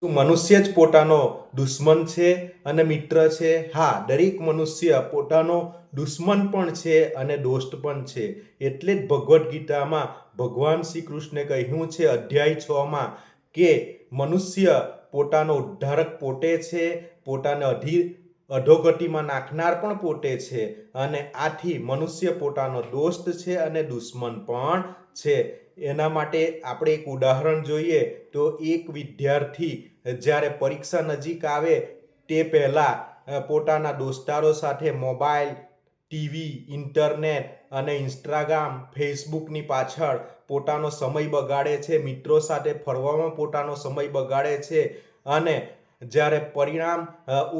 શું મનુષ્ય જ પોતાનો દુશ્મન છે અને મિત્ર છે? હા, દરેક મનુષ્ય પોતાનો દુશ્મન પણ છે અને દોસ્ત પણ છે. એટલે જ ભગવદ્ ગીતામાં ભગવાન શ્રી કૃષ્ણે કહ્યું છે અધ્યાય 6માં કે મનુષ્ય પોતાનો ઉદ્ધારક પોતે છે, પોતાને અધોગતિમાં નાખનાર પણ પોતે છે અને આથી મનુષ્ય પોતાનો દોસ્ત છે અને દુશ્મન પણ છે. એના માટે આપણે એક ઉદાહરણ જોઈએ તો એક વિદ્યાર્થી જ્યારે પરીક્ષા નજીક આવે તે પહેલાં પોતાના દોસ્તારો સાથે મોબાઈલ, ટીવી, ઇન્ટરનેટ અને ઇન્સ્ટાગ્રામ, ફેસબુકની પાછળ પોતાનો સમય બગાડે છે, મિત્રો સાથે ફરવામાં પોતાનો સમય બગાડે છે અને જ્યારે પરિણામ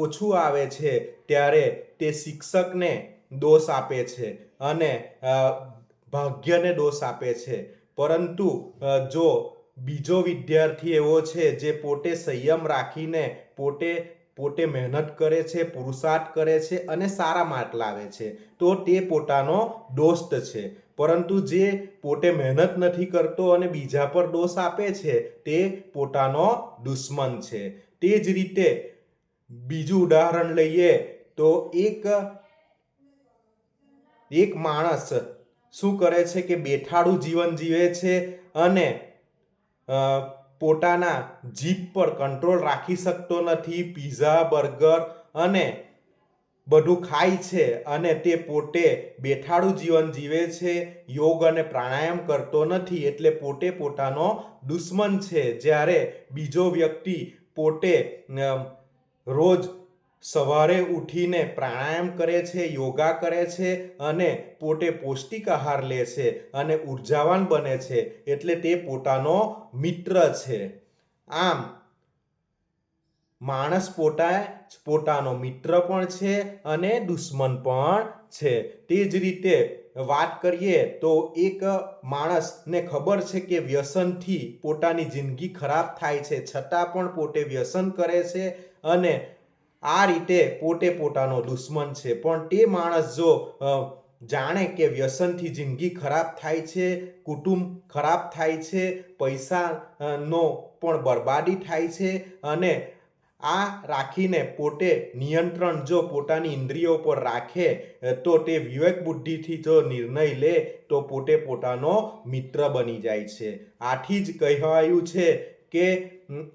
ઓછું આવે છે ત્યારે તે શિક્ષકને દોષ આપે છે અને ભાગ્યને દોષ આપે છે. પરંતુ જો બીજો વિદ્યાર્થી એવો છે જે પોતે સંયમ રાખીને પોતે મહેનત કરે છે, પુરુષાર્થ કરે છે અને સારા માર્ક લાવે છે તો તે પોતાનો દોસ્ત છે. પરંતુ જે પોતે મહેનત નથી કરતો અને બીજા પર દોષ આપે છે તે પોતાનો દુશ્મન છે. તે જ રીતે બીજું ઉદાહરણ લઈએ તો એક માણસ શું કરે છે કે બેઠાડું જીવન જીવે છે અને પોતાના જીભ પર કંટ્રોલ રાખી શકતો નથી. પીઝા, બર્ગર અને બધું ખાય છે અને તે પોતે બેઠાડું જીવન જીવે છે, યોગ અને પ્રાણાયામ કરતો નથી, એટલે પોતે પોતાનો દુશ્મન છે. જ્યારે બીજો વ્યક્તિ પોતે રોજ સવારે ઉઠીને પ્રાણાયામ કરે છે, યોગા કરે છે અને પોતે પૌષ્ટિક આહાર લે છે અને ઉર્જાવાન બને છે, એટલે તે પોતાનો મિત્ર છે. આમ માણસ પોતાનો મિત્ર પણ છે અને દુશ્મન પણ છે. તે જ રીતે વાત કરીએ તો એક માણસને ખબર છે કે વ્યસનથી પોતાની જિંદગી ખરાબ થાય છે, છતાં પણ પોતે વ્યસન કરે છે અને આ રીતે પોતે પોતાનો દુશ્મન છે. પણ તે માણસ જો જાણે કે વ્યસનથી જિંદગી ખરાબ થાય છે, કુટુંબ ખરાબ થાય છે, પૈસાનો પણ બરબાદી થાય છે અને આ રાખીને પોતે નિયંત્રણ જો પોતાની ઇન્દ્રિયો પર રાખે તો તે વિવેક બુદ્ધિથી જો નિર્ણય લે તો પોતે પોતાનો મિત્ર બની જાય છે. આથી જ કહેવાયું છે કે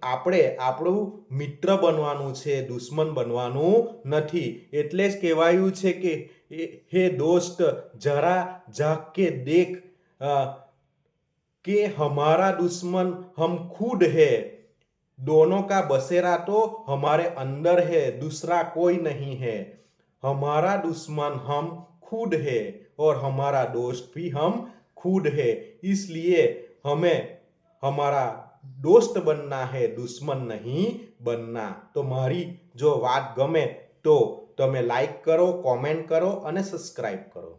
આપણે આપણું મિત્ર બનવાનું છે, દુશ્મન બનવાનું નથી. એટલે જ કહેવાયું છે કે હે દોસ્ત જરા ઝાંક કે દેખ કે હમારા દુશ્મન હમ ખુદ है, दोनों का बसेरा तो हमारे अंदर है, दूसरा कोई नहीं है. हमारा दुश्मन हम खुद है और हमारा दोस्त भी हम खुद है. इसलिए हमें हमारा दोस्त बनना है, दुश्मन नहीं बनना. તો મારી જો વાત ગમે તો તમે લાઈક કરો, કોમેન્ટ કરો અને સબસ્ક્રાઈબ કરો.